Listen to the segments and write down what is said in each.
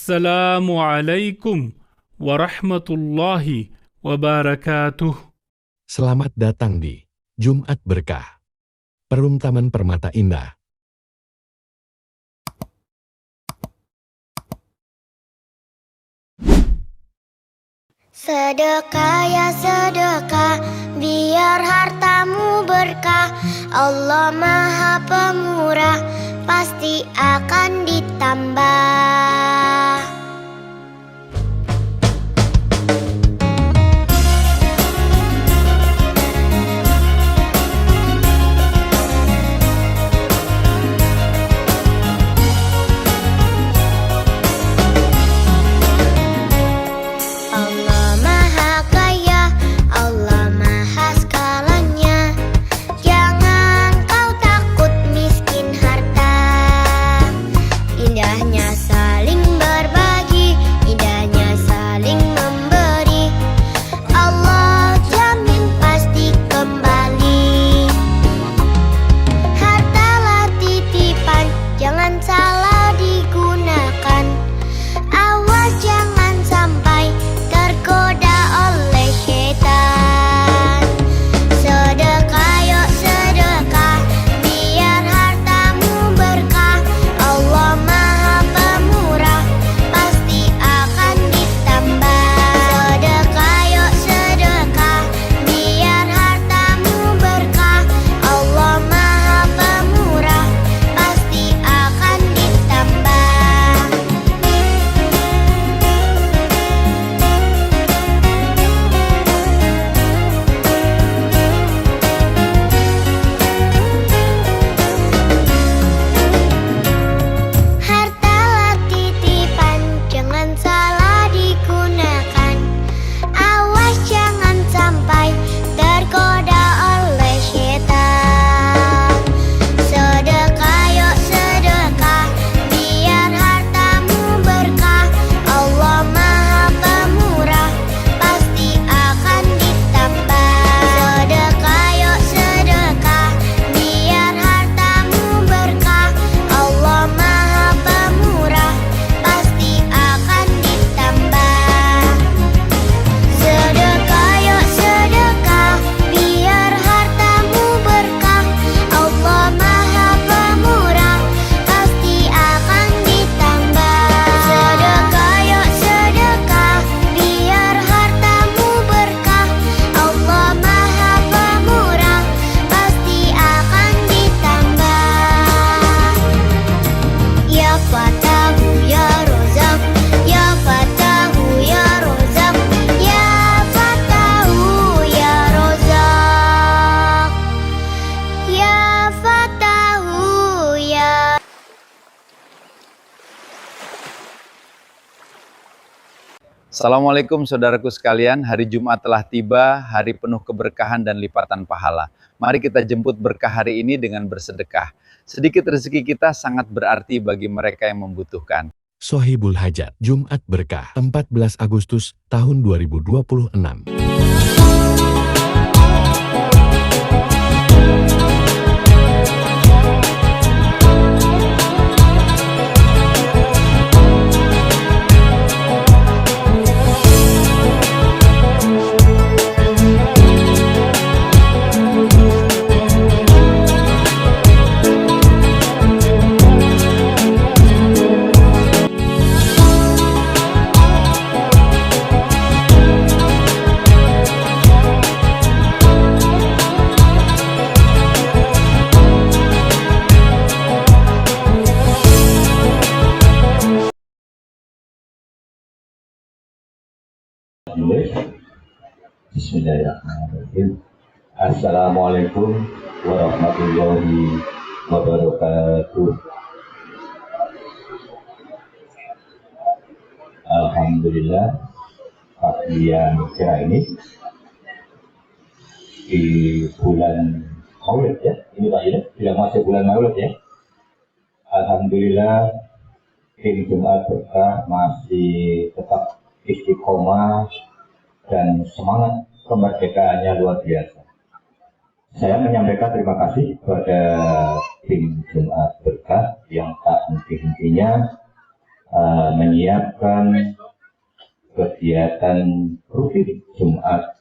Assalamualaikum warahmatullahi wabarakatuh. Selamat datang di Jumat Berkah, Perum Taman Permata Indah. Sedekah ya sedekah, biar hartamu berkah. Allah Maha Pemurah, pasti akan ditambah. Assalamualaikum saudaraku sekalian, hari Jumat telah tiba, hari penuh keberkahan dan lipatan pahala. Mari kita jemput berkah hari ini dengan bersedekah. Sedikit rezeki kita sangat berarti bagi mereka yang membutuhkan. Sohibul Hajat, Jumat Berkah, 14 Agustus tahun 2026. Bismillahirrahmanirrahim. Assalamualaikum warahmatullahi wabarakatuh. Alhamdulillah, pagi yang cerah ini di bulan Maulid ya. Ini Pak Yudha, sudah masuk bulan Maulid ya. Alhamdulillah, tim Jumat Berkah masih tetap istiqomah dan semangat kemerdekaannya luar biasa. Saya menyampaikan terima kasih kepada tim Jumat Berkah yang tak henti-hentinya menyiapkan kegiatan rutin Jumat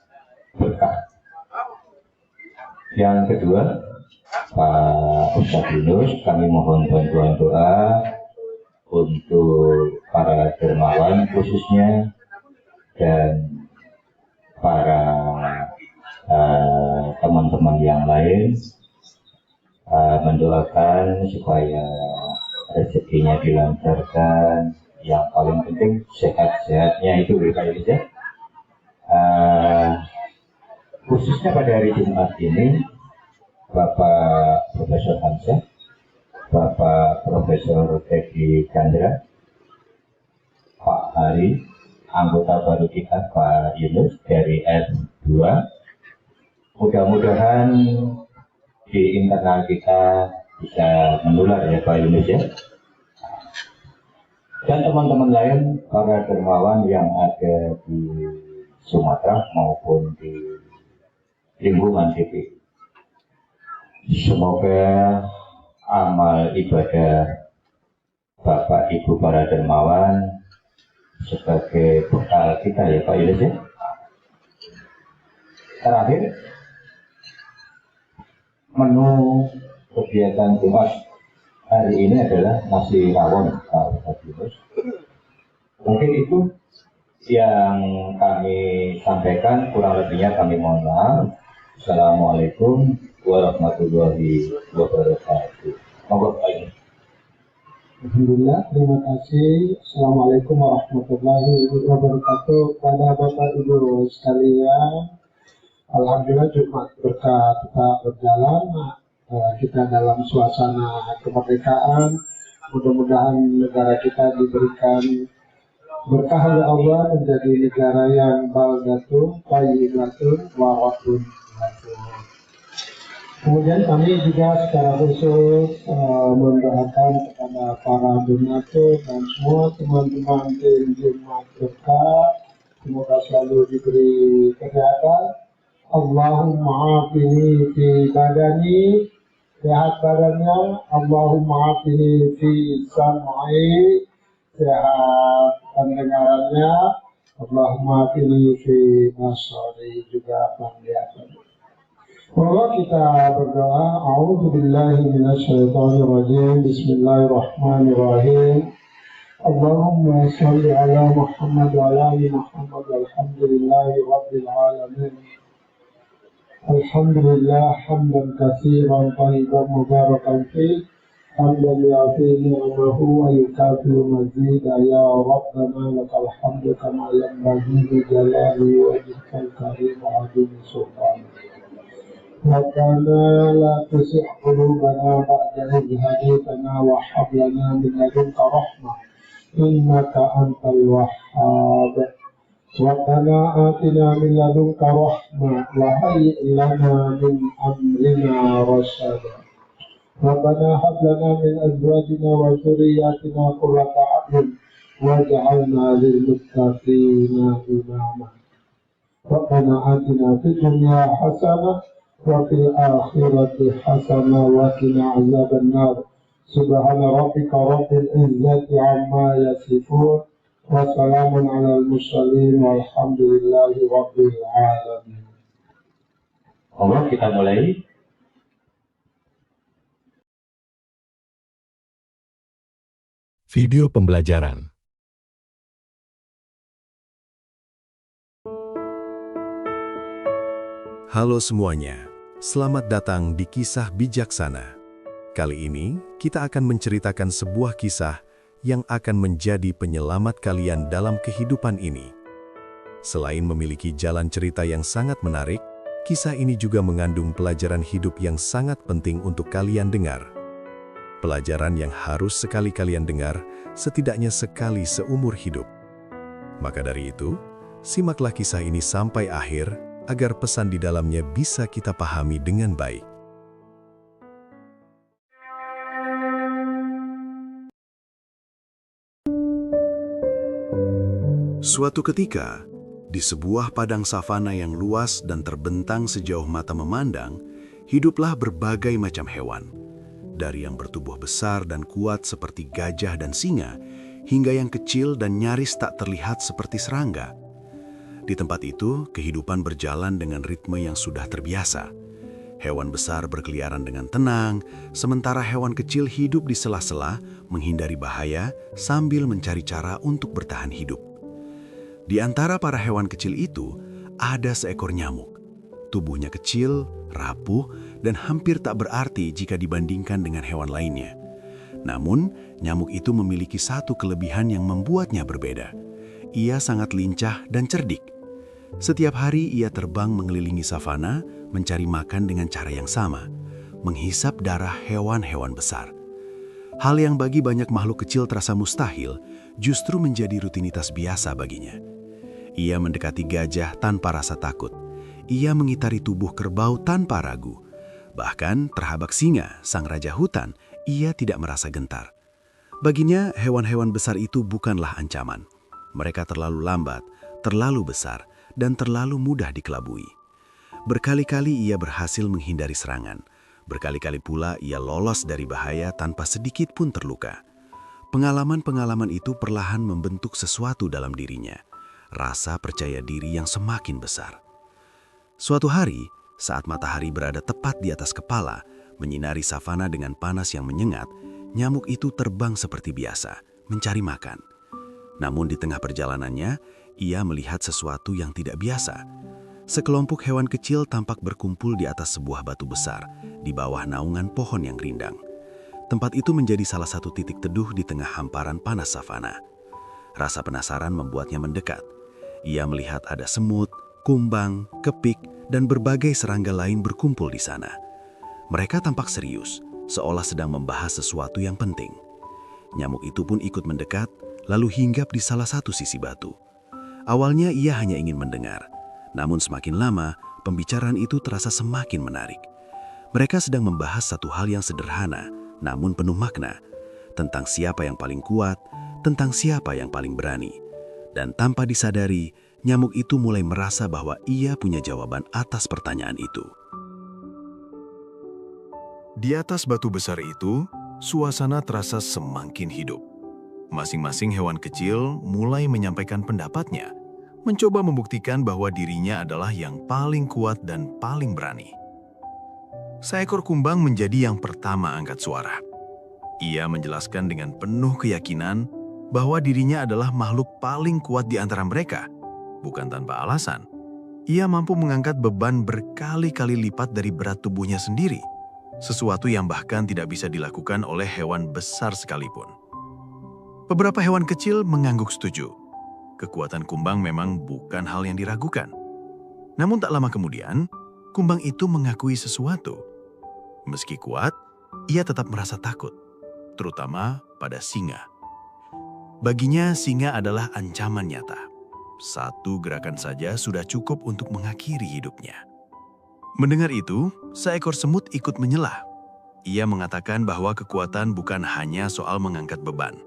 Berkah. Yang kedua, Pak Ustadz Yunus, kami mohon bantuan doa untuk para dermawan khususnya dan para teman-teman yang lain, mendoakan supaya rezekinya dilancarkan, yang paling penting sehat-sehatnya itu Pak Yunus ya. Khususnya pada hari Jumat ini, Bapak Profesor Hamzah, Bapak Profesor Teddy Chandra, Pak Hari, anggota baru kita Pak Yunus dari S2. Mudah-mudahan di internal kita bisa menular ya Pak Yunus ya. Dan teman-teman lain, para dermawan yang ada di Sumatera maupun di lingkungan TPI. Semoga amal ibadah Bapak Ibu para dermawan sebagai bekal kita ya Pak Yunus ya. Terakhir, menu kegiatan Jumat hari ini adalah nasi rawon Pak Yunus. Mungkin itu yang kami sampaikan, kurang lebihnya kami mohon maaf. Assalamualaikum warahmatullahi wabarakatuh. Monggo Pak Yunus. Alhamdulillah, terima kasih. Assalamualaikum warahmatullahi wabarakatuh. Pada Bapak Ibu sekalian, alhamdulillah Jumat Berkah tetap berjalan. Kita dalam suasana kemerdekaan. Mudah-mudahan negara kita diberikan berkah oleh Allah menjadi negara yang baldatun, thayyibatun, waratun. Kemudian kami juga secara khusus mendoakan kepada para donatur dan semua teman-teman tim Jumat Berkah, semoga selalu diberi kesehatan. Allahumma afini fi badani, sehat badannya. Allahumma afini fi sam'i, sehat pendengarannya. Allahumma afini fi basari, juga penglihatannya. Maka kita berdoa. A'udzubillahi minasyaitonirrajim. Bismillahirrahmanirrahim. Allahumma shalli ala Muhammad wa ala ali Muhammad, walhamdulillahi rabbil alamin. Alhamdulillah hamdan katsiran thayyiban mubarakan fi, hamdan yafi ni'amahu wa yukafi'u mazida. Ya Rabbana lakal hamdu kama yanbaghi li jalali wajhikal karim wa 'azimi sultanik. Rabbana la tuzigh qulubana ba'da idh hadaytana wa hab lana min ladunka rahmah innaka antal wahhab. Rabbana atina min ladunka rahmah wa hayyi' lana min amrina rashada. Rabbana hab lana min azwajina wa dhurriyyatina qurrata a'yun waj'alna lil muttaqina imama. Rabbana atina fid dunya hasanah wa fil akhirati hasanah wa qina azaban nar. Subhana rabbika rabbil izzati amma yasifun wa salamun alal mursalin walhamdulillahi rabbil alamin. Allah, kita mulai. Video pembelajaran. Halo semuanya, selamat datang di Kisah Bijaksana. Kali ini, kita akan menceritakan sebuah kisah yang akan menjadi penyelamat kalian dalam kehidupan ini. Selain memiliki jalan cerita yang sangat menarik, kisah ini juga mengandung pelajaran hidup yang sangat penting untuk kalian dengar. Pelajaran yang harus sekali kalian dengar, setidaknya sekali seumur hidup. Maka dari itu, simaklah kisah ini sampai akhir, agar pesan di dalamnya bisa kita pahami dengan baik. Suatu ketika, di sebuah padang savana yang luas dan terbentang sejauh mata memandang, hiduplah berbagai macam hewan. Dari yang bertubuh besar dan kuat seperti gajah dan singa, hingga yang kecil dan nyaris tak terlihat seperti serangga. Di tempat itu, kehidupan berjalan dengan ritme yang sudah terbiasa. Hewan besar berkeliaran dengan tenang, sementara hewan kecil hidup di sela-sela, menghindari bahaya sambil mencari cara untuk bertahan hidup. Di antara para hewan kecil itu, ada seekor nyamuk. Tubuhnya kecil, rapuh, dan hampir tak berarti jika dibandingkan dengan hewan lainnya. Namun, nyamuk itu memiliki satu kelebihan yang membuatnya berbeda. Ia sangat lincah dan cerdik. Setiap hari ia terbang mengelilingi savana, mencari makan dengan cara yang sama, menghisap darah hewan-hewan besar. Hal yang bagi banyak makhluk kecil terasa mustahil, justru menjadi rutinitas biasa baginya. Ia mendekati gajah tanpa rasa takut. Ia mengitari tubuh kerbau tanpa ragu. Bahkan terhabak singa, sang raja hutan, ia tidak merasa gentar. Baginya, hewan-hewan besar itu bukanlah ancaman. Mereka terlalu lambat, terlalu besar, dan terlalu mudah dikelabui. Berkali-kali ia berhasil menghindari serangan. Berkali-kali pula ia lolos dari bahaya tanpa sedikit pun terluka. Pengalaman-pengalaman itu perlahan membentuk sesuatu dalam dirinya. Rasa percaya diri yang semakin besar. Suatu hari, saat matahari berada tepat di atas kepala, menyinari savana dengan panas yang menyengat, nyamuk itu terbang seperti biasa, mencari makan. Namun di tengah perjalanannya, ia melihat sesuatu yang tidak biasa. Sekelompok hewan kecil tampak berkumpul di atas sebuah batu besar, di bawah naungan pohon yang rindang. Tempat itu menjadi salah satu titik teduh di tengah hamparan panas savana. Rasa penasaran membuatnya mendekat. Ia melihat ada semut, kumbang, kepik, dan berbagai serangga lain berkumpul di sana. Mereka tampak serius, seolah sedang membahas sesuatu yang penting. Nyamuk itu pun ikut mendekat, lalu hinggap di salah satu sisi batu. Awalnya ia hanya ingin mendengar, namun semakin lama, pembicaraan itu terasa semakin menarik. Mereka sedang membahas satu hal yang sederhana, namun penuh makna, tentang siapa yang paling kuat, tentang siapa yang paling berani. Dan tanpa disadari, nyamuk itu mulai merasa bahwa ia punya jawaban atas pertanyaan itu. Di atas batu besar itu, suasana terasa semakin hidup. Masing-masing hewan kecil mulai menyampaikan pendapatnya, mencoba membuktikan bahwa dirinya adalah yang paling kuat dan paling berani. Seekor kumbang menjadi yang pertama angkat suara. Ia menjelaskan dengan penuh keyakinan bahwa dirinya adalah makhluk paling kuat di antara mereka. Bukan tanpa alasan, ia mampu mengangkat beban berkali-kali lipat dari berat tubuhnya sendiri, sesuatu yang bahkan tidak bisa dilakukan oleh hewan besar sekalipun. Beberapa hewan kecil mengangguk setuju. Kekuatan kumbang memang bukan hal yang diragukan. Namun tak lama kemudian, kumbang itu mengakui sesuatu. Meski kuat, ia tetap merasa takut, terutama pada singa. Baginya, singa adalah ancaman nyata. Satu gerakan saja sudah cukup untuk mengakhiri hidupnya. Mendengar itu, seekor semut ikut menyelah. Ia mengatakan bahwa kekuatan bukan hanya soal mengangkat beban.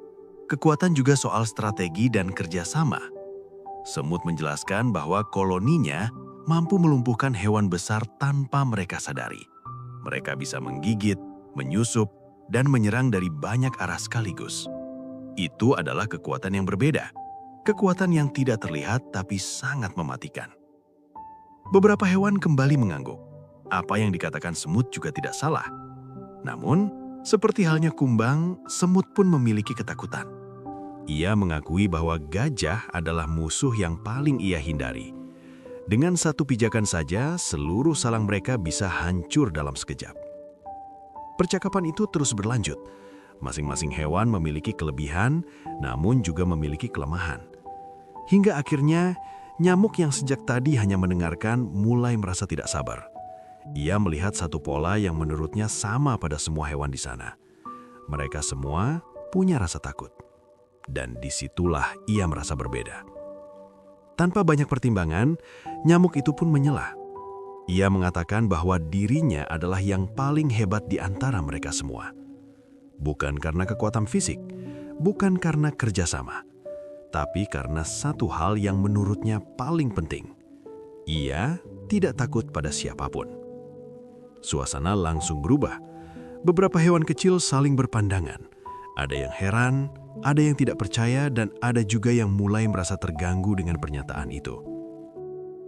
Kekuatan juga soal strategi dan kerjasama. Semut menjelaskan bahwa koloninya mampu melumpuhkan hewan besar tanpa mereka sadari. Mereka bisa menggigit, menyusup, dan menyerang dari banyak arah sekaligus. Itu adalah kekuatan yang berbeda. Kekuatan yang tidak terlihat tapi sangat mematikan. Beberapa hewan kembali mengangguk. Apa yang dikatakan semut juga tidak salah. Namun, seperti halnya kumbang, semut pun memiliki ketakutan. Ia mengakui bahwa gajah adalah musuh yang paling ia hindari. Dengan satu pijakan saja, seluruh salang mereka bisa hancur dalam sekejap. Percakapan itu terus berlanjut. Masing-masing hewan memiliki kelebihan, namun juga memiliki kelemahan. Hingga akhirnya, nyamuk yang sejak tadi hanya mendengarkan mulai merasa tidak sabar. Ia melihat satu pola yang menurutnya sama pada semua hewan di sana. Mereka semua punya rasa takut. Dan disitulah ia merasa berbeda. Tanpa banyak pertimbangan, nyamuk itu pun menyelah. Ia mengatakan bahwa dirinya adalah yang paling hebat di antara mereka semua. Bukan karena kekuatan fisik, bukan karena kerjasama, tapi karena satu hal yang menurutnya paling penting. Ia tidak takut pada siapapun. Suasana langsung berubah. Beberapa hewan kecil saling berpandangan. Ada yang heran, Ada yang tidak percaya dan ada juga yang mulai merasa terganggu dengan pernyataan itu.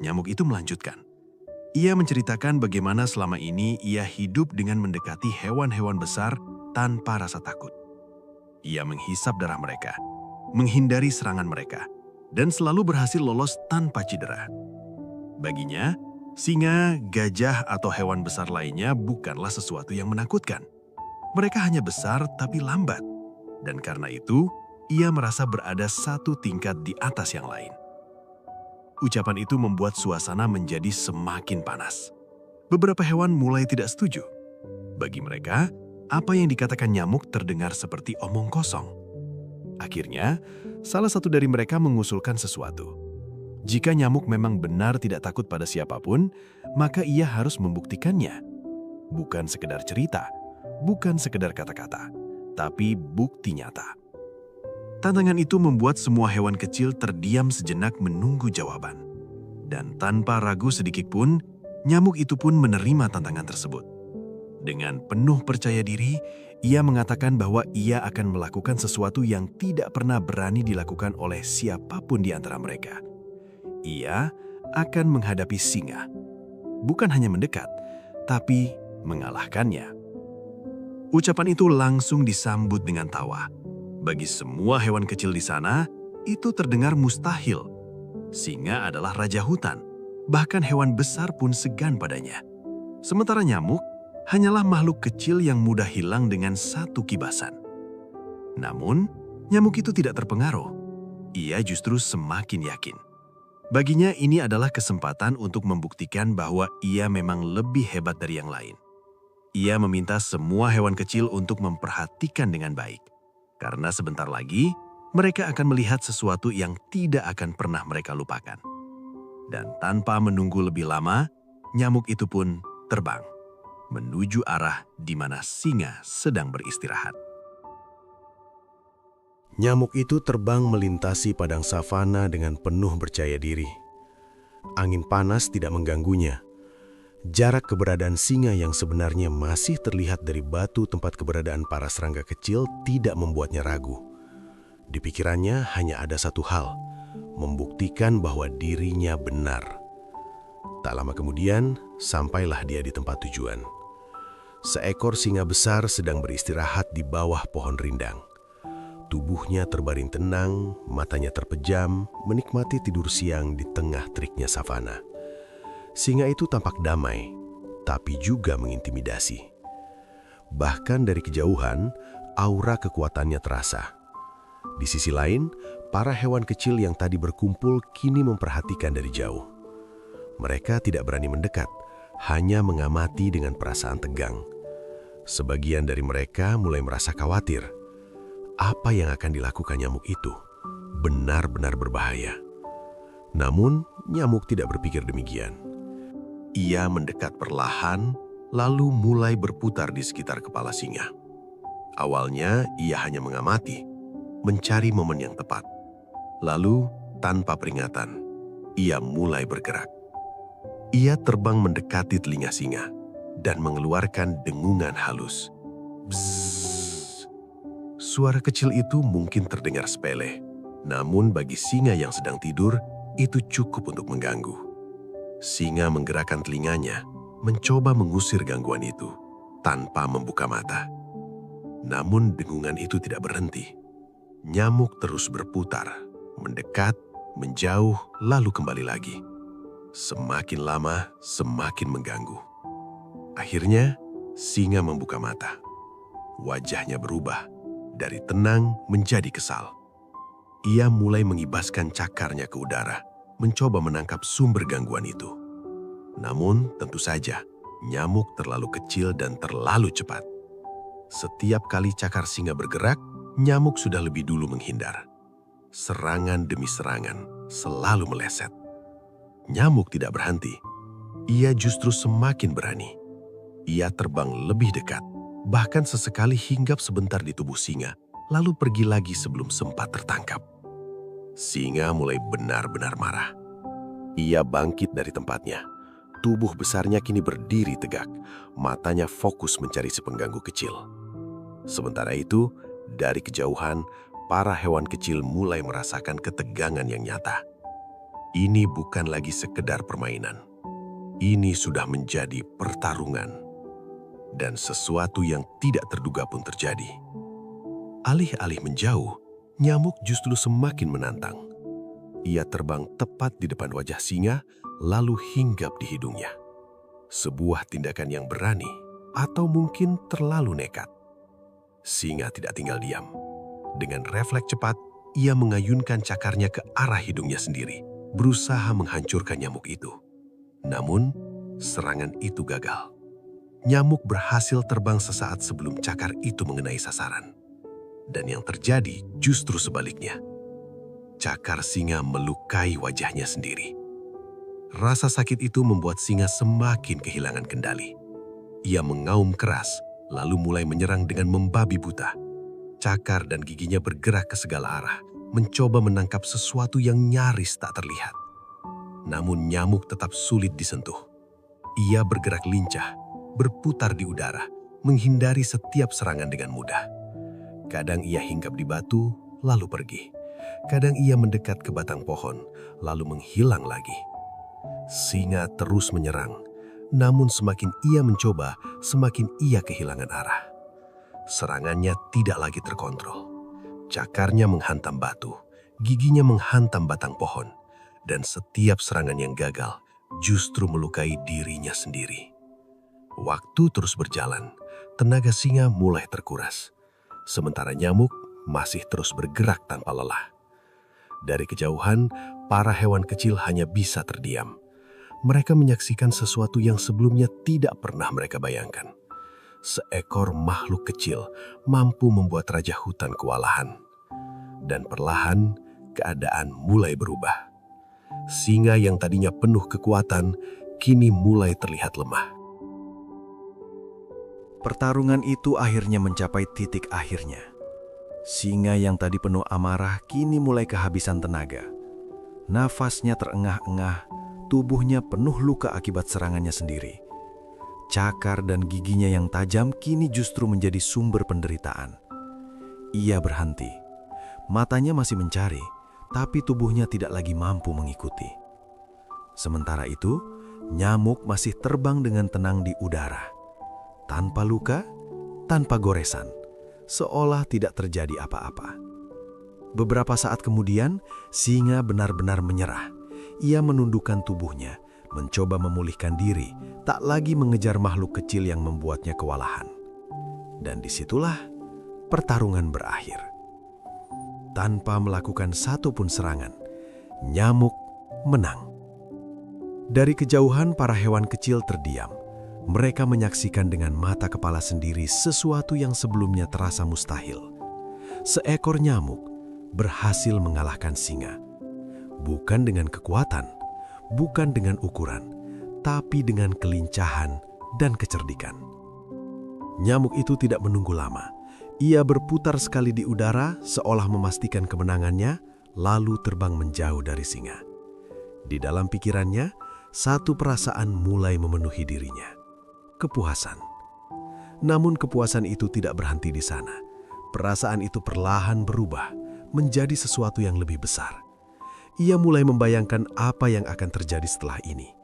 Nyamuk itu melanjutkan. Ia menceritakan bagaimana selama ini ia hidup dengan mendekati hewan-hewan besar tanpa rasa takut. Ia menghisap darah mereka, menghindari serangan mereka, dan selalu berhasil lolos tanpa cedera. Baginya, singa, gajah, atau hewan besar lainnya bukanlah sesuatu yang menakutkan. Mereka hanya besar tapi lambat. Dan karena itu, ia merasa berada satu tingkat di atas yang lain. Ucapan itu membuat suasana menjadi semakin panas. Beberapa hewan mulai tidak setuju. Bagi mereka, apa yang dikatakan nyamuk terdengar seperti omong kosong. Akhirnya, salah satu dari mereka mengusulkan sesuatu. Jika nyamuk memang benar tidak takut pada siapapun, maka ia harus membuktikannya. Bukan sekedar cerita, bukan sekedar kata-kata, tapi bukti nyata. Tantangan itu membuat semua hewan kecil terdiam sejenak menunggu jawaban. Dan tanpa ragu sedikit pun, nyamuk itu pun menerima tantangan tersebut. Dengan penuh percaya diri, ia mengatakan bahwa ia akan melakukan sesuatu yang tidak pernah berani dilakukan oleh siapapun di antara mereka. Ia akan menghadapi singa. Bukan hanya mendekat, tapi mengalahkannya. Ucapan itu langsung disambut dengan tawa. Bagi semua hewan kecil di sana, itu terdengar mustahil. Singa adalah raja hutan, bahkan hewan besar pun segan padanya. Sementara nyamuk hanyalah makhluk kecil yang mudah hilang dengan satu kibasan. Namun, nyamuk itu tidak terpengaruh. Ia justru semakin yakin. Baginya ini adalah kesempatan untuk membuktikan bahwa ia memang lebih hebat dari yang lain. Ia meminta semua hewan kecil untuk memperhatikan dengan baik. Karena sebentar lagi, mereka akan melihat sesuatu yang tidak akan pernah mereka lupakan. Dan tanpa menunggu lebih lama, nyamuk itu pun terbang menuju arah di mana singa sedang beristirahat. Nyamuk itu terbang melintasi padang savana dengan penuh percaya diri. Angin panas tidak mengganggunya. Jarak keberadaan singa yang sebenarnya masih terlihat dari batu tempat keberadaan para serangga kecil tidak membuatnya ragu. Di pikirannya hanya ada satu hal, membuktikan bahwa dirinya benar. Tak lama kemudian, sampailah dia di tempat tujuan. Seekor singa besar sedang beristirahat di bawah pohon rindang. Tubuhnya terbaring tenang, matanya terpejam, menikmati tidur siang di tengah teriknya savana. Singa itu tampak damai, tapi juga mengintimidasi. Bahkan dari kejauhan, aura kekuatannya terasa. Di sisi lain, para hewan kecil yang tadi berkumpul kini memperhatikan dari jauh. Mereka tidak berani mendekat, hanya mengamati dengan perasaan tegang. Sebagian dari mereka mulai merasa khawatir. Apa yang akan dilakukan nyamuk itu benar-benar berbahaya. Namun, nyamuk tidak berpikir demikian. Ia mendekat perlahan, lalu mulai berputar di sekitar kepala singa. Awalnya, ia hanya mengamati, mencari momen yang tepat. Lalu, tanpa peringatan, ia mulai bergerak. Ia terbang mendekati telinga singa dan mengeluarkan dengungan halus. Bzzz. Suara kecil itu mungkin terdengar sepele, namun bagi singa yang sedang tidur, itu cukup untuk mengganggu. Singa menggerakkan telinganya, mencoba mengusir gangguan itu tanpa membuka mata. Namun dengungan itu tidak berhenti. Nyamuk terus berputar, mendekat, menjauh, lalu kembali lagi. Semakin lama, semakin mengganggu. Akhirnya, singa membuka mata. Wajahnya berubah, dari tenang menjadi kesal. Ia mulai mengibaskan cakarnya ke udara, mencoba menangkap sumber gangguan itu. Namun, tentu saja, nyamuk terlalu kecil dan terlalu cepat. Setiap kali cakar singa bergerak, nyamuk sudah lebih dulu menghindar. Serangan demi serangan selalu meleset. Nyamuk tidak berhenti. Ia justru semakin berani. Ia terbang lebih dekat, bahkan sesekali hinggap sebentar di tubuh singa, lalu pergi lagi sebelum sempat tertangkap. Singa mulai benar-benar marah. Ia bangkit dari tempatnya. Tubuh besarnya kini berdiri tegak, matanya fokus mencari si pengganggu kecil. Sementara itu, dari kejauhan, para hewan kecil mulai merasakan ketegangan yang nyata. Ini bukan lagi sekedar permainan. Ini sudah menjadi pertarungan. Dan sesuatu yang tidak terduga pun terjadi. Alih-alih menjauh, nyamuk justru semakin menantang. Ia terbang tepat di depan wajah singa, lalu hinggap di hidungnya. Sebuah tindakan yang berani, atau mungkin terlalu nekat. Singa tidak tinggal diam. Dengan refleks cepat, ia mengayunkan cakarnya ke arah hidungnya sendiri, berusaha menghancurkan nyamuk itu. Namun, serangan itu gagal. Nyamuk berhasil terbang sesaat sebelum cakar itu mengenai sasaran. Dan yang terjadi justru sebaliknya. Cakar singa melukai wajahnya sendiri. Rasa sakit itu membuat singa semakin kehilangan kendali. Ia mengaum keras, lalu mulai menyerang dengan membabi buta. Cakar dan giginya bergerak ke segala arah, mencoba menangkap sesuatu yang nyaris tak terlihat. Namun nyamuk tetap sulit disentuh. Ia bergerak lincah, berputar di udara, menghindari setiap serangan dengan mudah. Kadang ia hinggap di batu, lalu pergi. Kadang ia mendekat ke batang pohon, lalu menghilang lagi. Singa terus menyerang, namun semakin ia mencoba, semakin ia kehilangan arah. Serangannya tidak lagi terkontrol. Cakarnya menghantam batu, giginya menghantam batang pohon, dan setiap serangan yang gagal justru melukai dirinya sendiri. Waktu terus berjalan, tenaga singa mulai terkuras. Sementara nyamuk masih terus bergerak tanpa lelah. Dari kejauhan, para hewan kecil hanya bisa terdiam. Mereka menyaksikan sesuatu yang sebelumnya tidak pernah mereka bayangkan. Seekor makhluk kecil mampu membuat raja hutan kewalahan. Dan perlahan, keadaan mulai berubah. Singa yang tadinya penuh kekuatan, kini mulai terlihat lemah. Pertarungan itu akhirnya mencapai titik akhirnya. Singa yang tadi penuh amarah kini mulai kehabisan tenaga. Nafasnya terengah-engah, tubuhnya penuh luka akibat serangannya sendiri. Cakar dan giginya yang tajam kini justru menjadi sumber penderitaan. Ia berhenti. Matanya masih mencari, tapi tubuhnya tidak lagi mampu mengikuti. Sementara itu, nyamuk masih terbang dengan tenang di udara. Tanpa luka, tanpa goresan, seolah tidak terjadi apa-apa. Beberapa saat kemudian, singa benar-benar menyerah. Ia menundukkan tubuhnya, mencoba memulihkan diri, tak lagi mengejar makhluk kecil yang membuatnya kewalahan. Dan disitulah pertarungan berakhir. Tanpa melakukan satupun serangan, nyamuk menang. Dari kejauhan para hewan kecil terdiam. Mereka menyaksikan dengan mata kepala sendiri sesuatu yang sebelumnya terasa mustahil. Seekor nyamuk berhasil mengalahkan singa. Bukan dengan kekuatan, bukan dengan ukuran, tapi dengan kelincahan dan kecerdikan. Nyamuk itu tidak menunggu lama. Ia berputar sekali di udara seolah memastikan kemenangannya, lalu terbang menjauh dari singa. Di dalam pikirannya, satu perasaan mulai memenuhi dirinya. Kepuasan. Namun kepuasan itu tidak berhenti di sana. Perasaan itu perlahan berubah menjadi sesuatu yang lebih besar. Ia mulai membayangkan apa yang akan terjadi setelah ini.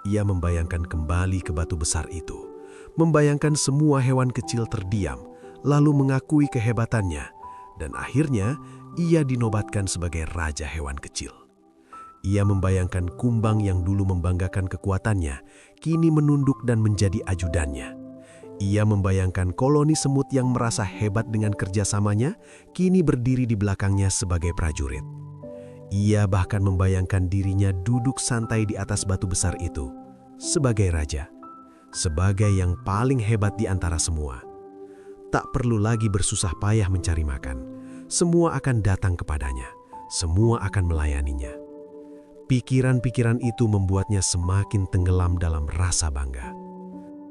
Ia membayangkan kembali ke batu besar itu, membayangkan semua hewan kecil terdiam, lalu mengakui kehebatannya, dan akhirnya ia dinobatkan sebagai raja hewan kecil. Ia membayangkan kumbang yang dulu membanggakan kekuatannya, kini menunduk dan menjadi ajudannya. Ia membayangkan koloni semut yang merasa hebat dengan kerjasamanya, kini berdiri di belakangnya sebagai prajurit. Ia bahkan membayangkan dirinya duduk santai di atas batu besar itu, sebagai raja, sebagai yang paling hebat di antara semua. Tak perlu lagi bersusah payah mencari makan, semua akan datang kepadanya, semua akan melayaninya. Pikiran-pikiran itu membuatnya semakin tenggelam dalam rasa bangga.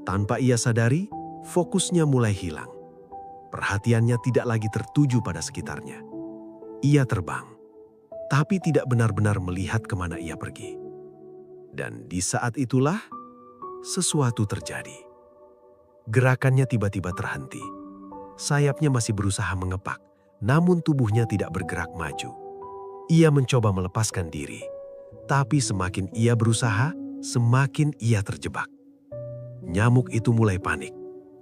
Tanpa ia sadari, fokusnya mulai hilang. Perhatiannya tidak lagi tertuju pada sekitarnya. Ia terbang, tapi tidak benar-benar melihat kemana ia pergi. Dan di saat itulah, sesuatu terjadi. Gerakannya tiba-tiba terhenti. Sayapnya masih berusaha mengepak, namun tubuhnya tidak bergerak maju. Ia mencoba melepaskan diri, tapi semakin ia berusaha, semakin ia terjebak. Nyamuk itu mulai panik.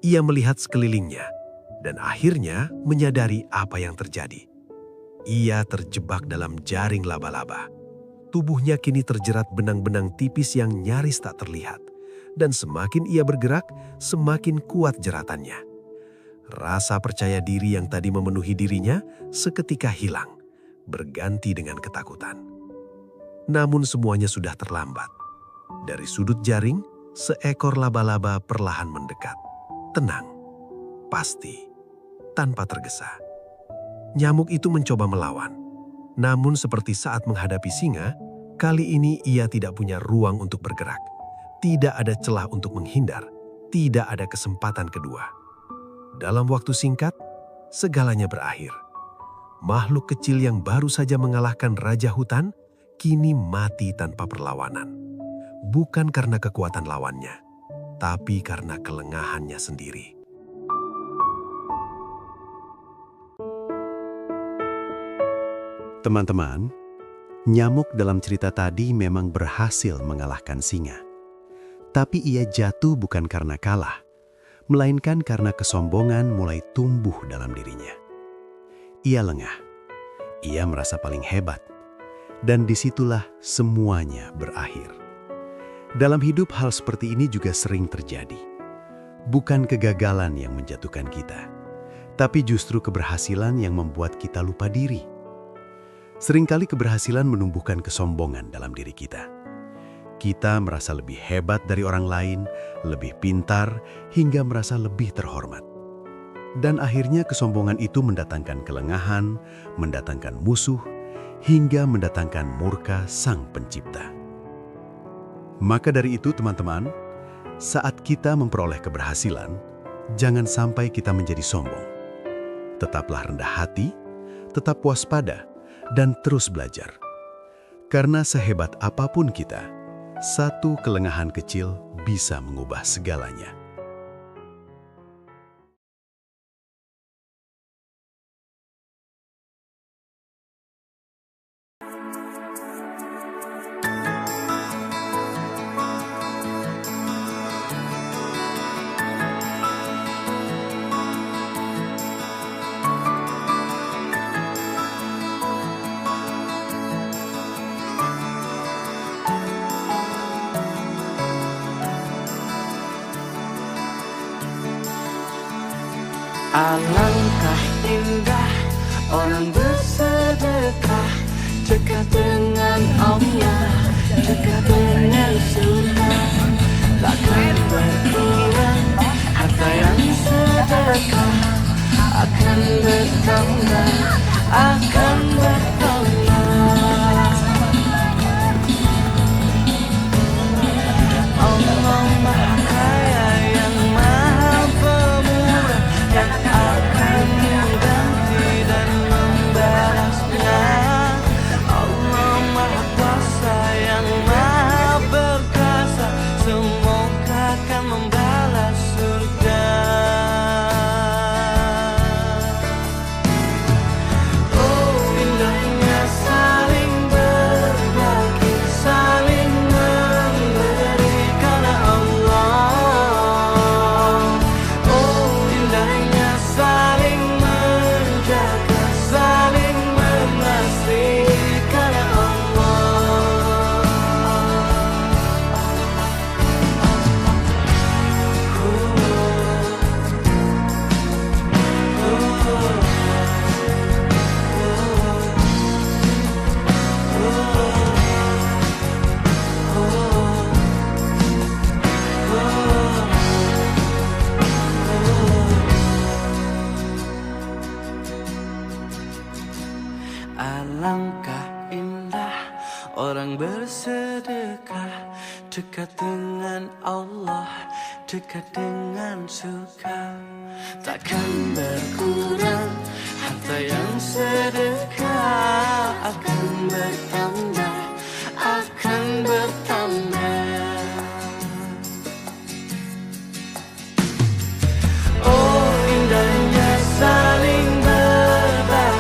Ia melihat sekelilingnya dan akhirnya menyadari apa yang terjadi. Ia terjebak dalam jaring laba-laba. Tubuhnya kini terjerat benang-benang tipis yang nyaris tak terlihat. Dan semakin ia bergerak, semakin kuat jeratannya. Rasa percaya diri yang tadi memenuhi dirinya seketika hilang, berganti dengan ketakutan. Namun semuanya sudah terlambat. Dari sudut jaring, seekor laba-laba perlahan mendekat. Tenang, pasti, tanpa tergesa. Nyamuk itu mencoba melawan. Namun seperti saat menghadapi singa, kali ini ia tidak punya ruang untuk bergerak. Tidak ada celah untuk menghindar, tidak ada kesempatan kedua. Dalam waktu singkat, segalanya berakhir. Makhluk kecil yang baru saja mengalahkan raja hutan, kini mati tanpa perlawanan. Bukan karena kekuatan lawannya, tapi karena kelengahannya sendiri. Teman-teman, nyamuk dalam cerita tadi memang berhasil mengalahkan singa. Tapi ia jatuh bukan karena kalah, melainkan karena kesombongan mulai tumbuh dalam dirinya. Ia lengah, ia merasa paling hebat, dan disitulah semuanya berakhir. Dalam hidup hal seperti ini juga sering terjadi. Bukan kegagalan yang menjatuhkan kita, tapi justru keberhasilan yang membuat kita lupa diri. Seringkali keberhasilan menumbuhkan kesombongan dalam diri kita. Kita merasa lebih hebat dari orang lain, lebih pintar, hingga merasa lebih terhormat. Dan akhirnya kesombongan itu mendatangkan kelengahan, mendatangkan musuh, hingga mendatangkan murka Sang Pencipta. Maka dari itu teman-teman, saat kita memperoleh keberhasilan, jangan sampai kita menjadi sombong. Tetaplah rendah hati, tetap waspada, dan terus belajar. Karena sehebat apapun kita, satu kelengahan kecil bisa mengubah segalanya. Alangkah indah orang bersedekah, dekat dengan Allah, dekat dengan surga. Takkan berkurang harta yang sedekah, akan bertambah, akan bertambah. Allah Maha Kaya yang Maha Pemurah, yang akan mengganti dan membalasnya. Allah Maha Kuasa yang Maha Perkasa, semoga akan membalas surga. Oh indahnya saling berbagi, saling memberi karena Allah. Oh indahnya saling menjaga, saling mengasihi karena Allah. Alangkah indah orang bersedekah, dekat dengan Allah, dekat dengan surga. Takkan berkurang harta yang sedekah, akan bertambah, akan bertambah. Oh indahnya saling berbagi,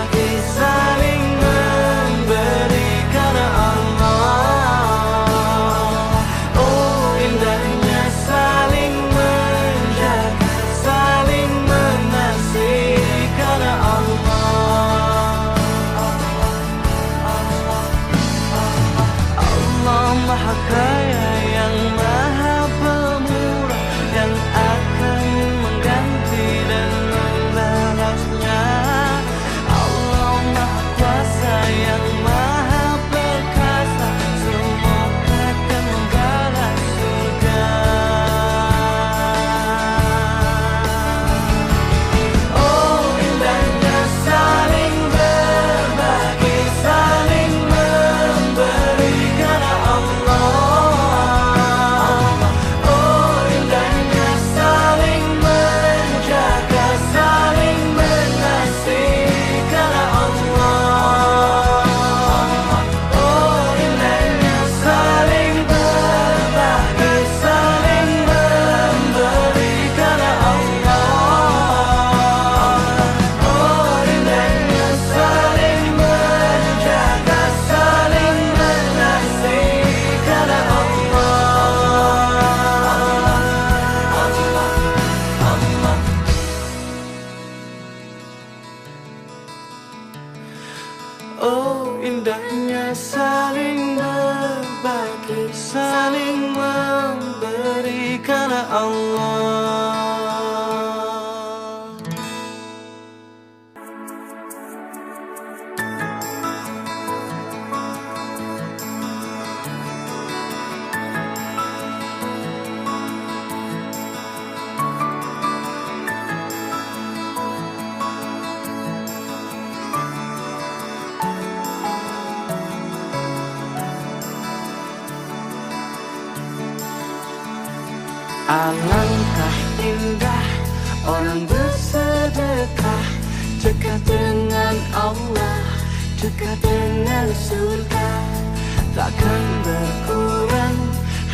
saling berbagi, saling memberi karena Allah. Alangkah indah orang bersedekah, dekat dengan Allah, dekat dengan surga. Takkan berkurang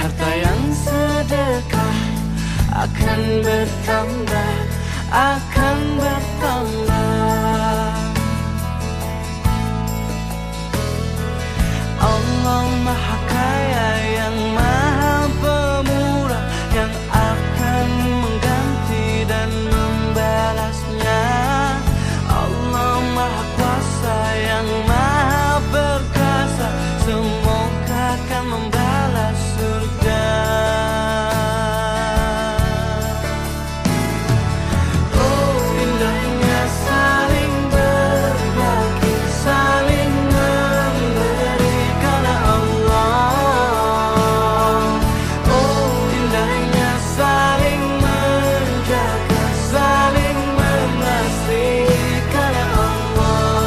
harta yang sedekah, akan bertambah, akan bertambah. Allah Maha Kaya yang Maha Pemurah, yang akan mengganti dan membalasnya. Allah Maha Kuasa yang Maha Perkasa, semoga akan membalas surga. Oh indahnya saling berbagi, saling memberi karena Allah. Oh indahnya saling menjaga, saling mengasihi karena Allah.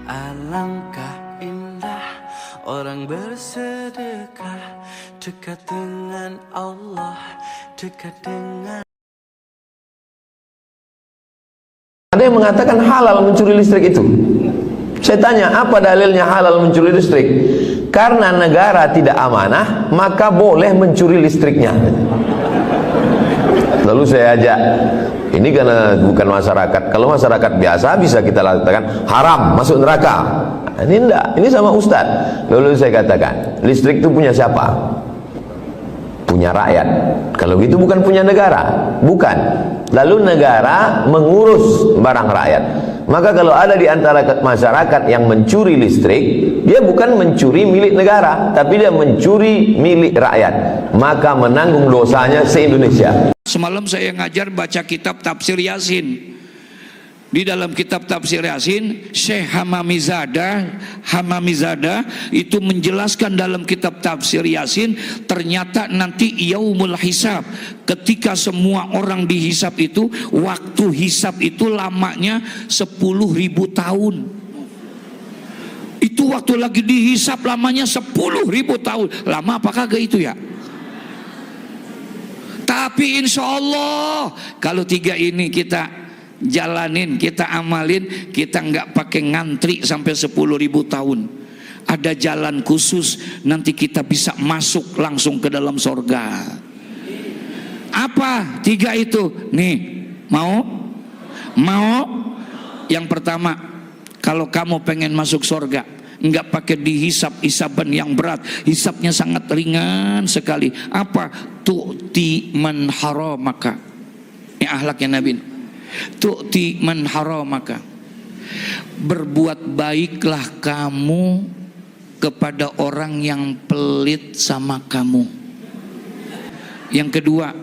Alangkah indah orang bersedekah, dekat dengan Allah, dekat dengan. Ada yang mengatakan halal mencuri listrik itu. Saya tanya, apa dalilnya halal mencuri listrik? Karena negara tidak amanah, maka boleh mencuri listriknya. Lalu saya ajak, ini karena bukan masyarakat. Kalau masyarakat biasa bisa kita lakukan, haram, masuk neraka. Ini enggak, ini sama Ustaz. Lalu saya katakan, listrik itu punya siapa? Punya rakyat. Kalau gitu bukan punya negara, bukan. Lalu negara mengurus barang rakyat. Maka kalau ada di antara masyarakat yang mencuri listrik, dia bukan mencuri milik negara, tapi dia mencuri milik rakyat. Maka menanggung dosanya se-Indonesia. Semalam saya ngajar baca kitab tafsir Yasin. Di dalam kitab tafsir Yasin, Syekh Hamamizada itu menjelaskan dalam kitab tafsir Yasin, ternyata nanti yaumul hisab, ketika semua orang dihisab itu, waktu hisab itu lamanya 10.000 tahun. Itu waktu lagi dihisab lamanya 10.000 tahun. Lama apakah kagak itu ya? Tapi insya Allah kalau tiga ini kita jalanin, kita amalin, kita nggak pakai ngantri sampai 10.000 tahun. Ada jalan khusus, nanti kita bisa masuk langsung ke dalam sorga. Apa tiga itu? Nih, mau? Yang pertama, kalau kamu pengen masuk sorga, nggak pakai dihisap hisaban yang berat, hisapnya sangat ringan sekali. Apa? Tu'ti man haramaka. Ini akhlaknya Nabi. Tu'ti man haramaka. Berbuat baiklah kamu kepada orang yang pelit sama kamu. Yang kedua,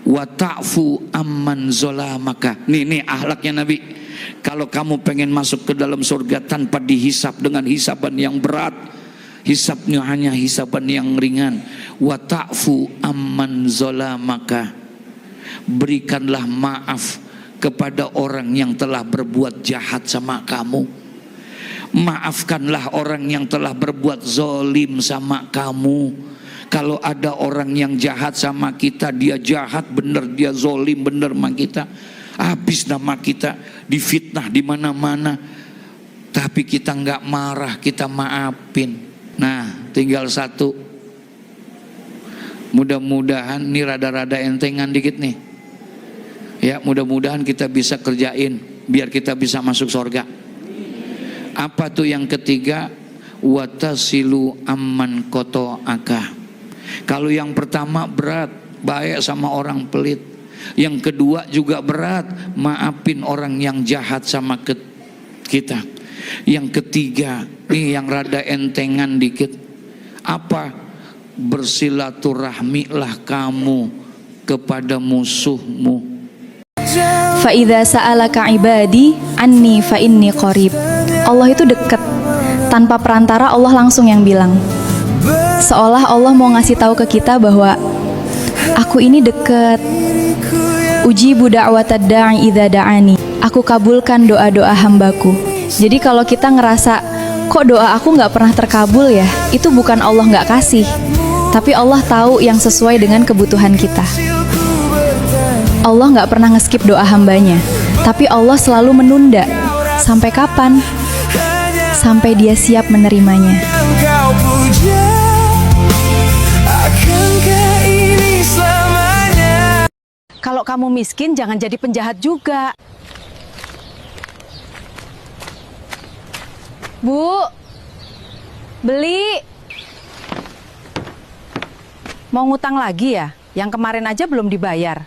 wa ta'fu amman zolamaka. Nih akhlaknya Nabi. Kalau kamu pengen masuk ke dalam surga tanpa dihisap dengan hisaban yang berat, hisabnya hanya hisaban yang ringan. Wa ta'fu amman zolamaka. Berikanlah maaf kepada orang yang telah berbuat jahat sama kamu. Maafkanlah orang yang telah berbuat zolim sama kamu. Kalau ada orang yang jahat sama kita, dia jahat bener, dia zolim bener sama kita, habis nama kita, difitnah di mana-mana, tapi kita nggak marah, kita maafin. Nah, tinggal satu, Mudah-mudahan ini rada-rada entengan dikit nih. Ya, mudah-mudahan kita bisa kerjain biar kita bisa masuk surga. Apa tuh yang ketiga? Watasilu amman koto'aka. Kalau yang pertama berat, baik sama orang pelit. Yang kedua juga berat, maafin orang yang jahat sama kita. Yang ketiga, nih yang rada entengan dikit. Apa? Bersilaturahmilah kamu kepada musuhmu. Fa idza sa'alaka ibadi anni fa inni qarib. Allah itu dekat. Tanpa perantara Allah langsung yang bilang. Seolah Allah mau ngasih tahu ke kita bahwa aku ini dekat. Ujibu da'watad da'i idza da'ani. Aku kabulkan doa-doa hambaku. Jadi kalau kita ngerasa kok doa aku nggak pernah terkabul ya, itu bukan Allah nggak kasih, tapi Allah tahu yang sesuai dengan kebutuhan kita. Allah nggak pernah ngeskip doa hambanya, tapi Allah selalu menunda. Sampai kapan? Sampai dia siap menerimanya. Kalau kamu miskin, jangan jadi penjahat juga. Bu, beli. Mau ngutang lagi ya? Yang kemarin aja belum dibayar.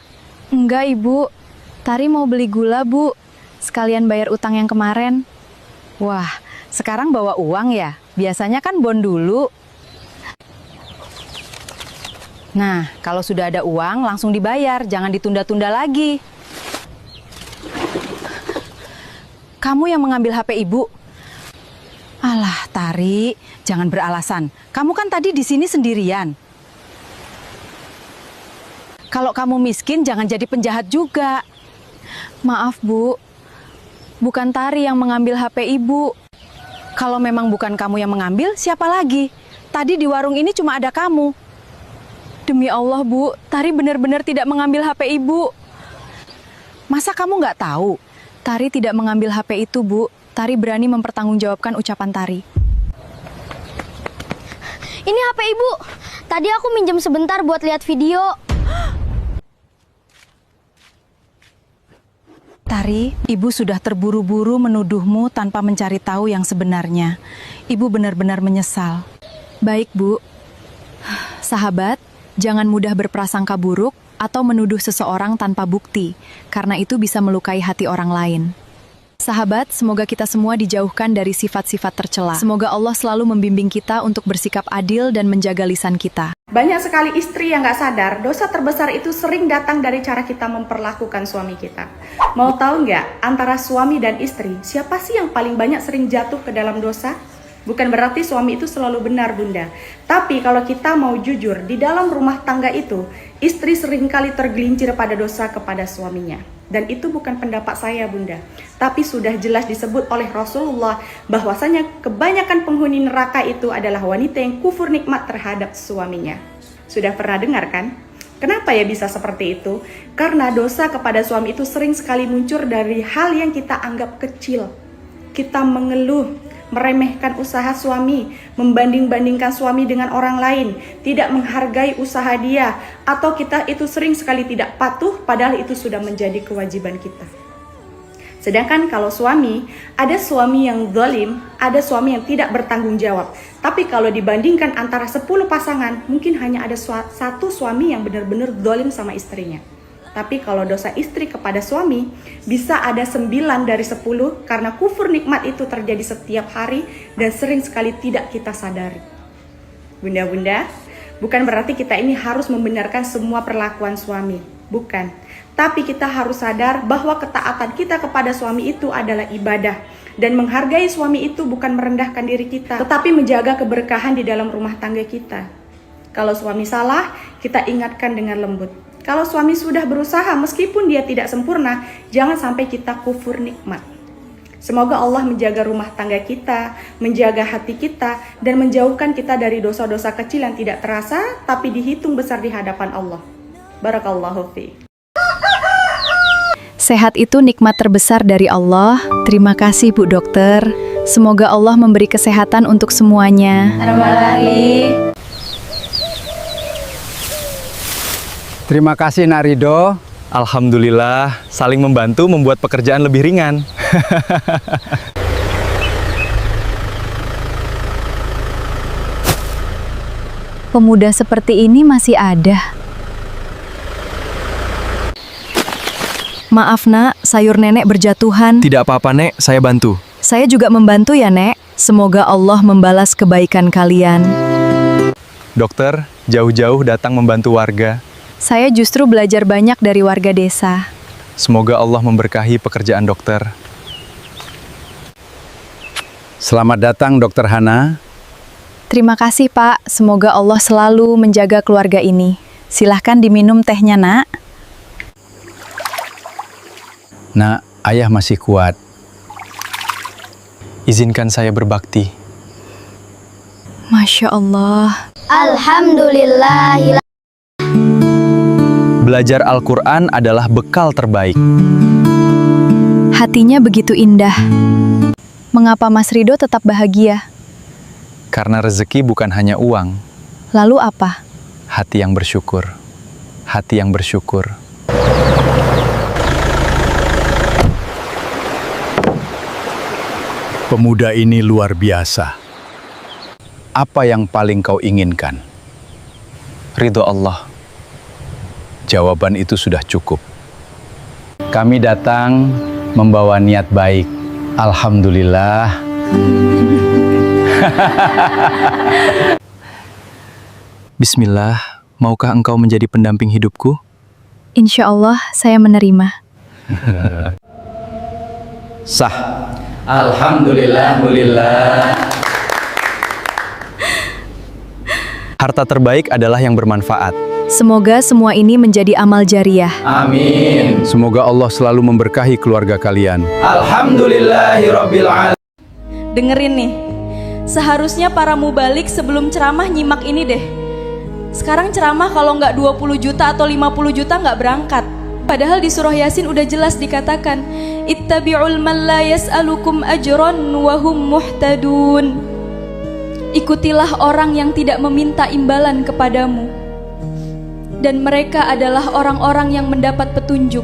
Enggak, Ibu. Tari mau beli gula, Bu. Sekalian bayar utang yang kemarin. Wah, sekarang bawa uang ya? Biasanya kan bon dulu. Nah, kalau sudah ada uang, langsung dibayar. Jangan ditunda-tunda lagi. Kamu yang mengambil HP Ibu. Alah, Tari, jangan beralasan. Kamu kan tadi di sini sendirian. Kalau kamu miskin, jangan jadi penjahat juga. Maaf, Bu. Bukan Tari yang mengambil HP Ibu. Kalau memang bukan kamu yang mengambil, siapa lagi? Tadi di warung ini cuma ada kamu. Demi Allah, Bu, Tari benar-benar tidak mengambil HP Ibu. Masa kamu nggak tahu? Tari tidak mengambil HP itu, Bu. Tari berani mempertanggungjawabkan ucapan Tari. Ini HP Ibu. Tadi aku minjem sebentar buat lihat video. Tari, Ibu sudah terburu-buru menuduhmu tanpa mencari tahu yang sebenarnya. Ibu benar-benar menyesal. Baik, Bu. Sahabat, jangan mudah berprasangka buruk atau menuduh seseorang tanpa bukti, karena itu bisa melukai hati orang lain. Sahabat, semoga kita semua dijauhkan dari sifat-sifat tercela. Semoga Allah selalu membimbing kita untuk bersikap adil dan menjaga lisan kita. Banyak sekali istri yang nggak sadar, dosa terbesar itu sering datang dari cara kita memperlakukan suami kita. Mau tahu nggak, antara suami dan istri, siapa sih yang paling banyak sering jatuh ke dalam dosa? Bukan berarti suami itu selalu benar, Bunda. Tapi kalau kita mau jujur, di dalam rumah tangga itu, istri seringkali tergelincir pada dosa kepada suaminya. Dan itu bukan pendapat saya, Bunda. Tapi sudah jelas disebut oleh Rasulullah bahwasanya kebanyakan penghuni neraka itu adalah wanita yang kufur nikmat terhadap suaminya. Sudah pernah dengar kan? Kenapa ya bisa seperti itu? Karena dosa kepada suami itu sering sekali muncul dari hal yang kita anggap kecil. Kita mengeluh, meremehkan usaha suami, membanding-bandingkan suami dengan orang lain, tidak menghargai usaha dia, atau kita itu sering sekali tidak patuh padahal itu sudah menjadi kewajiban kita. Sedangkan kalau suami, ada suami yang zalim, ada suami yang tidak bertanggung jawab. Tapi kalau dibandingkan antara 10 pasangan, mungkin hanya ada satu suami yang benar-benar zalim sama istrinya. Tapi kalau dosa istri kepada suami, bisa ada 9 dari 10 karena kufur nikmat itu terjadi setiap hari dan sering sekali tidak kita sadari. Bunda-bunda, bukan berarti kita ini harus membenarkan semua perlakuan suami. Bukan. Tapi kita harus sadar bahwa ketaatan kita kepada suami itu adalah ibadah. Dan menghargai suami itu bukan merendahkan diri kita, tetapi menjaga keberkahan di dalam rumah tangga kita. Kalau suami salah, kita ingatkan dengan lembut. Kalau suami sudah berusaha meskipun dia tidak sempurna, jangan sampai kita kufur nikmat. Semoga Allah menjaga rumah tangga kita, menjaga hati kita, dan menjauhkan kita dari dosa-dosa kecil yang tidak terasa, tapi dihitung besar di hadapan Allah. Barakallahu fiik. Sehat itu nikmat terbesar dari Allah. Terima kasih Bu Dokter. Semoga Allah memberi kesehatan untuk semuanya. Terima kasih Nak Ridho. Alhamdulillah, saling membantu membuat pekerjaan lebih ringan. Pemuda seperti ini masih ada. Maaf nak, sayur nenek berjatuhan. Tidak apa-apa Nek, saya bantu. Saya juga membantu ya Nek. Semoga Allah membalas kebaikan kalian. Dokter, jauh-jauh datang membantu warga. Saya justru belajar banyak dari warga desa. Semoga Allah memberkahi pekerjaan dokter. Selamat datang Dokter Hana. Terima kasih Pak, semoga Allah selalu menjaga keluarga ini. Silahkan diminum tehnya nak. Nak, ayah masih kuat. Izinkan saya berbakti. Masya Allah. Alhamdulillah. Belajar Al-Quran adalah bekal terbaik. Hatinya begitu indah. Mengapa Mas Ridho tetap bahagia? Karena rezeki bukan hanya uang. Lalu apa? Hati yang bersyukur. Hati yang bersyukur. Pemuda ini luar biasa. Apa yang paling kau inginkan? Ridho Allah. Jawaban itu sudah cukup. Kami datang membawa niat baik. Alhamdulillah. Bismillah, maukah engkau menjadi pendamping hidupku? Insya Allah saya menerima. Sah. Alhamdulillah. Harta terbaik adalah yang bermanfaat. Semoga semua ini menjadi amal jariah. Amin. Semoga Allah selalu memberkahi keluarga kalian. Alhamdulillahirabbil alamin. Dengerin nih. Seharusnya para mubalik sebelum ceramah nyimak ini deh. Sekarang ceramah kalau nggak 20 juta atau 50 juta nggak berangkat. Padahal di surah Yasin udah jelas dikatakan, Ittabi'ul man la yas'alukum ajron wa hum muhtadun. Ikutilah orang yang tidak meminta imbalan kepadamu. Dan mereka adalah orang-orang yang mendapat petunjuk.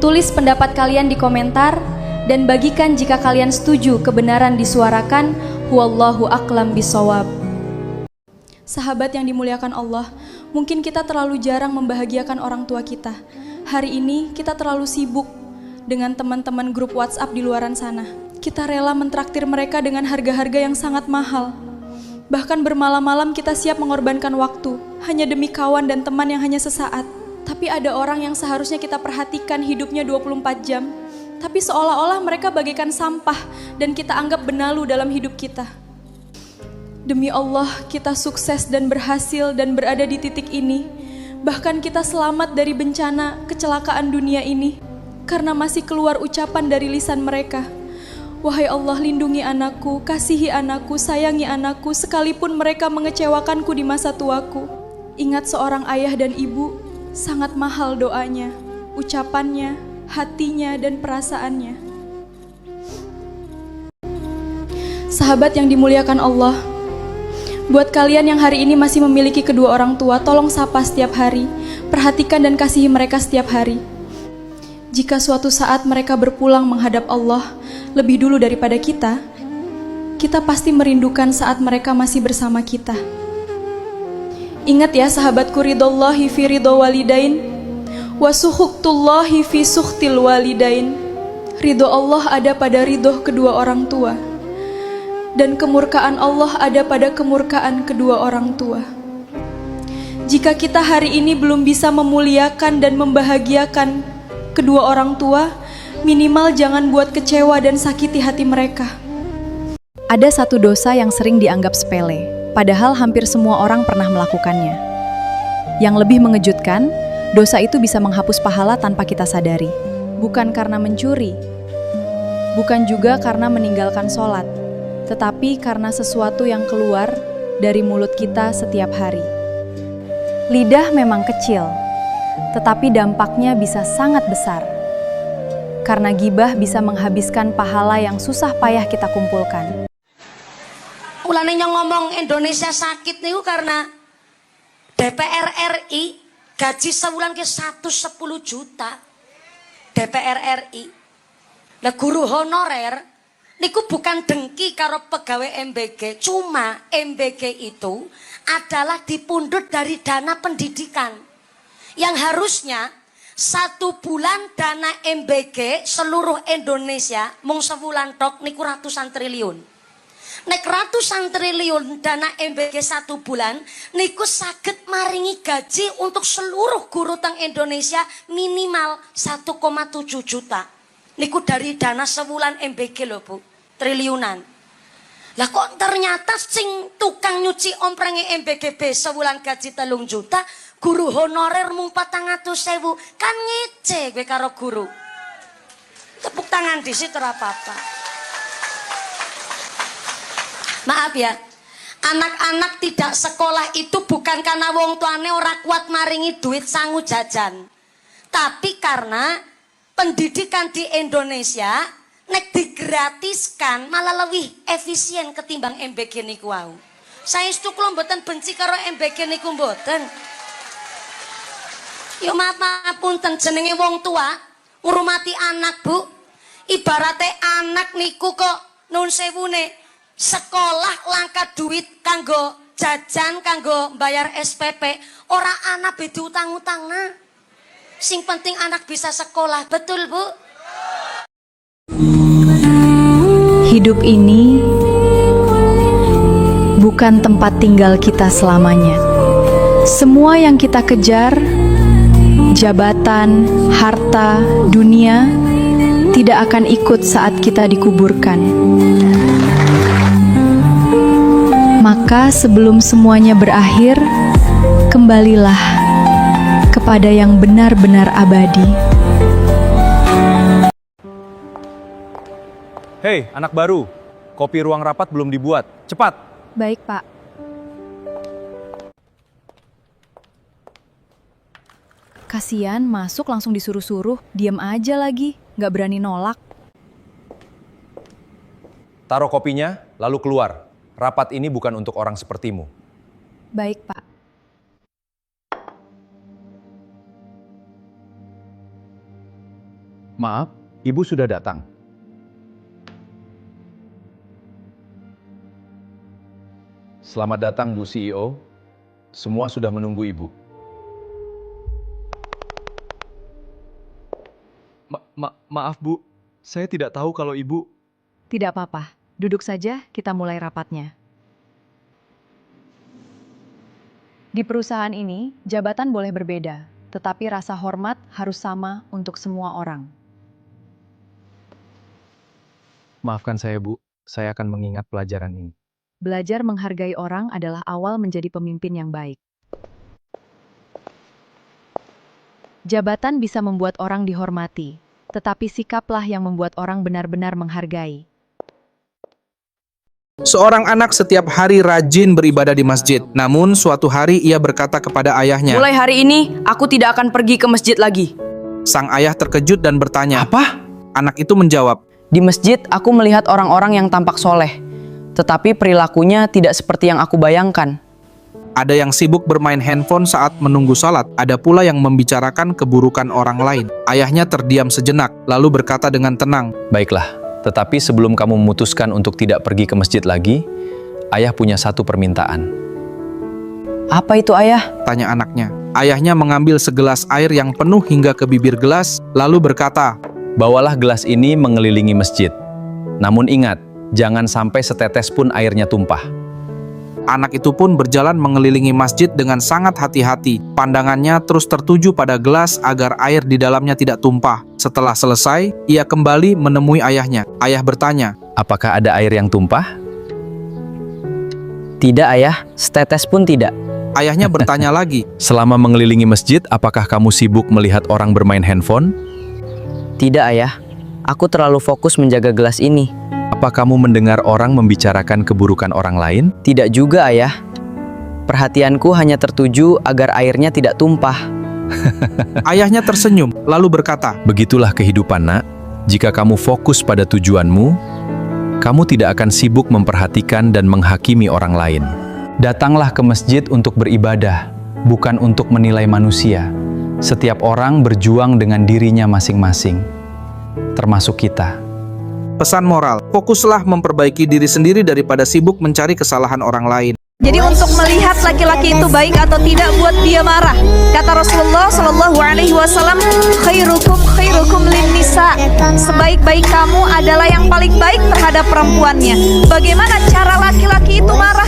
Tulis pendapat kalian di komentar dan bagikan jika kalian setuju kebenaran disuarakan. Huwallahu a'lam bishawab. Sahabat yang dimuliakan Allah, mungkin kita terlalu jarang membahagiakan orang tua kita. Hari ini kita terlalu sibuk dengan teman-teman grup WhatsApp di luaran sana. Kita rela mentraktir mereka dengan harga-harga yang sangat mahal. Bahkan bermalam-malam kita siap mengorbankan waktu hanya demi kawan dan teman yang hanya sesaat. Tapi ada orang yang seharusnya kita perhatikan hidupnya 24 jam. Tapi seolah-olah mereka bagaikan sampah dan kita anggap benalu dalam hidup kita. Demi Allah, kita sukses dan berhasil dan berada di titik ini. Bahkan kita selamat dari bencana kecelakaan dunia ini karena masih keluar ucapan dari lisan mereka. Wahai Allah, lindungi anakku, kasihi anakku, sayangi anakku, sekalipun mereka mengecewakanku di masa tuaku. Ingat seorang ayah dan ibu, sangat mahal doanya, ucapannya, hatinya, dan perasaannya. Sahabat yang dimuliakan Allah, buat kalian yang hari ini masih memiliki kedua orang tua, tolong sapa setiap hari, perhatikan dan kasihi mereka setiap hari. Jika suatu saat mereka berpulang menghadap Allah lebih dulu daripada kita pasti merindukan saat mereka masih bersama kita. Ingat ya sahabatku, ridallahi fi ridha walidain wa sukhtullahi fi sukhtil walidain. Ridho Allah ada pada ridho kedua orang tua dan kemurkaan Allah ada pada kemurkaan kedua orang tua. Jika kita hari ini belum bisa memuliakan dan membahagiakan kedua orang tua, minimal jangan buat kecewa dan sakiti hati mereka. Ada satu dosa yang sering dianggap sepele, padahal hampir semua orang pernah melakukannya. Yang lebih mengejutkan, dosa itu bisa menghapus pahala tanpa kita sadari. Bukan karena mencuri, bukan juga karena meninggalkan sholat, tetapi karena sesuatu yang keluar dari mulut kita setiap hari. Lidah memang kecil, tetapi dampaknya bisa sangat besar. Karena gibah bisa menghabiskan pahala yang susah payah kita kumpulkan. Mulane yang ngomong Indonesia sakit niku karena DPR RI gaji sebulan ke 110 juta. DPR RI. Lah guru honorer niku bukan dengki karo pegawai MBG, cuma MBG itu adalah dipundhut dari dana pendidikan. Yang harusnya 1 bulan dana MBG seluruh Indonesia mung sebulan tok niku ratusan triliun. Nek ratusan triliun dana MBG 1 bulan niku saged maringi gaji untuk seluruh guru teng Indonesia minimal 1,7 juta. Niku dari dana sebulan MBG loh Bu, triliunan. Lah kok ternyata sing tukang nyuci omprenge MBGB sebulan gaji 3 juta, guru honorer mung 400.000, kan ngece gue karo guru. Tepuk tangan di situ apa-apa. Maaf ya, anak-anak tidak sekolah itu bukan karena wong tuane ora kuat maringi duit sangu jajan, tapi karena pendidikan di Indonesia nek digratiskan malah lebih efisien ketimbang MBG niku wau. Saestu kula mboten benci karo MBG niku mboten. Yo maaf punten, jenenge wong tua ngurmati anak Bu. Ibarate anak niku kok nun sewune sekolah langka duit kanggo jajan, kanggo bayar SPP, ora anak bedi utang-utang nah. Sing penting anak bisa sekolah, betul Bu? Hidup ini bukan tempat tinggal kita selamanya. Semua yang kita kejar, jabatan, harta, dunia, tidak akan ikut saat kita dikuburkan. Maka sebelum semuanya berakhir, kembalilah kepada yang benar-benar abadi. Hei, anak baru. Kopi ruang rapat belum dibuat. Cepat. Baik, Pak. Kasian, masuk langsung disuruh-suruh. Diam aja lagi, nggak berani nolak. Taruh kopinya, lalu keluar. Rapat ini bukan untuk orang sepertimu. Baik, Pak. Maaf, Ibu sudah datang. Selamat datang Bu CEO. Semua sudah menunggu Ibu. Maaf Bu, saya tidak tahu kalau Ibu... Tidak apa-apa. Duduk saja, kita mulai rapatnya. Di perusahaan ini, jabatan boleh berbeda, tetapi rasa hormat harus sama untuk semua orang. Maafkan saya Bu, saya akan mengingat pelajaran ini. Belajar menghargai orang adalah awal menjadi pemimpin yang baik. Jabatan bisa membuat orang dihormati, tetapi sikaplah yang membuat orang benar-benar menghargai. Seorang anak setiap hari rajin beribadah di masjid. Namun suatu hari ia berkata kepada ayahnya, "Mulai hari ini, aku tidak akan pergi ke masjid lagi." Sang ayah terkejut dan bertanya, "Apa?" Anak itu menjawab, "Di masjid, aku melihat orang-orang yang tampak soleh. Tetapi perilakunya tidak seperti yang aku bayangkan." Ada yang sibuk bermain handphone saat menunggu sholat. Ada pula yang membicarakan keburukan orang lain. Ayahnya terdiam sejenak, lalu berkata dengan tenang, "Baiklah. Tetapi sebelum kamu memutuskan untuk tidak pergi ke masjid lagi, ayah punya satu permintaan." "Apa itu, Ayah?" tanya anaknya. Ayahnya mengambil segelas air yang penuh hingga ke bibir gelas, lalu berkata, "Bawalah gelas ini mengelilingi masjid. Namun ingat, jangan sampai setetes pun airnya tumpah." Anak itu pun berjalan mengelilingi masjid dengan sangat hati-hati. Pandangannya terus tertuju pada gelas agar air di dalamnya tidak tumpah. Setelah selesai, ia kembali menemui ayahnya. Ayah bertanya, "Apakah ada air yang tumpah?" "Tidak, Ayah. Setetes pun tidak." Ayahnya bertanya lagi, "Selama mengelilingi masjid, apakah kamu sibuk melihat orang bermain handphone?" "Tidak, Ayah. Aku terlalu fokus menjaga gelas ini." "Apa kamu mendengar orang membicarakan keburukan orang lain?" "Tidak juga, Ayah. Perhatianku hanya tertuju agar airnya tidak tumpah." Ayahnya tersenyum, lalu berkata, "Begitulah kehidupan, Nak. Jika kamu fokus pada tujuanmu, kamu tidak akan sibuk memperhatikan dan menghakimi orang lain. Datanglah ke masjid untuk beribadah, bukan untuk menilai manusia. Setiap orang berjuang dengan dirinya masing-masing, termasuk kita. Pesan moral, fokuslah memperbaiki diri sendiri daripada sibuk mencari kesalahan orang lain. Jadi untuk melihat laki-laki itu baik atau tidak buat dia marah. Kata Rasulullah Shallallahu Alaihi Wasallam, khairukum linnisa. Sebaik-baik kamu adalah yang paling baik terhadap perempuannya. Bagaimana cara laki-laki itu marah?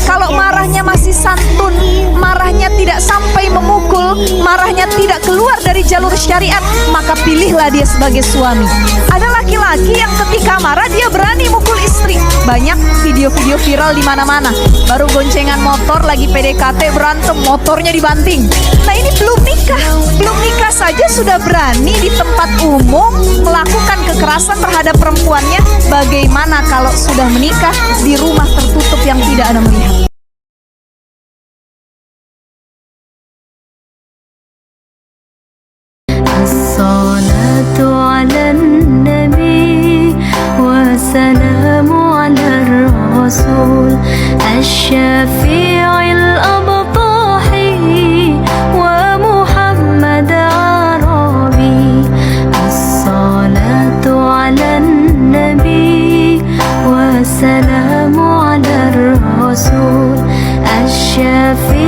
Kalau marahnya masih santun, marahnya tidak sampai memukul, marahnya tidak keluar dari jalur syariat, maka pilihlah dia sebagai suami. Ada laki-laki yang ketika marah dia berani mukul istri. Banyak video-video viral di mana-mana. Baru goncengan motor lagi PDKT berantem, motornya dibanting. Nah ini belum nikah saja sudah berani di tempat umum melakukan kekerasan terhadap perempuannya. Bagaimana kalau sudah menikah di rumah tertutup yang tidak ada melihat? As-salatu 'alan nabi wa salamu 'alar rasul asy-syafi'il abtahi wa Muhammad Arabi. As-salatu 'alan nabi wa salamu 'alar rasul asy-syafi'il